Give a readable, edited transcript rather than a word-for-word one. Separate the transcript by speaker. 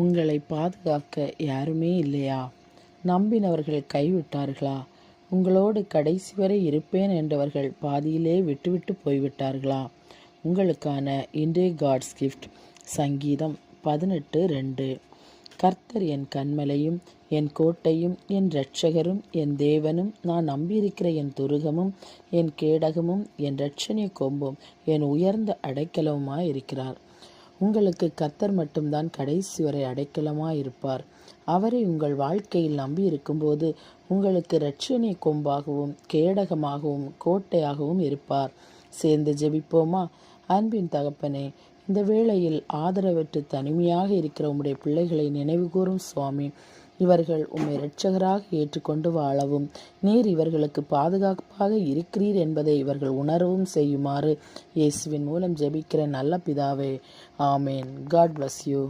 Speaker 1: உங்களை பாதுகாக்க யாருமே இல்லையா? நம்பினவர்கள் கைவிட்டார்களா? உங்களோடு கடைசி வரை இருப்பேன் என்றவர்கள் பாதியிலே விட்டுவிட்டு போய்விட்டார்களா? உங்களுக்கான இன்றைய காட்ஸ் கிஃப்ட் சங்கீதம் 18:2. கர்த்தர் என் கன்மலையும் என் கோட்டையும் என் இரட்சகரும் என் தேவனும், நான் நம்பியிருக்கிற என் துருகமும் என் கேடகமும் என் இரட்சணிய கொம்பும் என் உயர்ந்த அடைக்கலவுமாயிருக்கிறார். உங்களுக்கு கர்த்தர் மட்டும்தான் கடைசி வரை அடைக்கலமாயிருப்பார். அவரை உங்கள் வாழ்க்கையில் நம்பி இருக்கும்போது உங்களுக்கு இரட்சணிய கொம்பாகவும் கேடகமாகவும் கோட்டையாகவும் இருப்பார். சேர்ந்து ஜெபிப்போமா? அன்பின் தகப்பனே, இந்த வேளையில் ஆதரவற்று தனிமையாக இருக்கிற உம்முடைய பிள்ளைகளை நினைவு கூறும் சுவாமி. இவர்கள் உம்மை இரட்சகராக ஏற்றுக்கொண்டு வாழவும், நீர் இவர்களுக்கு பாதுகாப்பாக இருக்கிறீர் என்பதை இவர்கள் உணரவும் செய்யுமாறு இயேசுவின் மூலம் ஜெபிக்கிற நல்ல பிதாவே, ஆமேன். God bless you.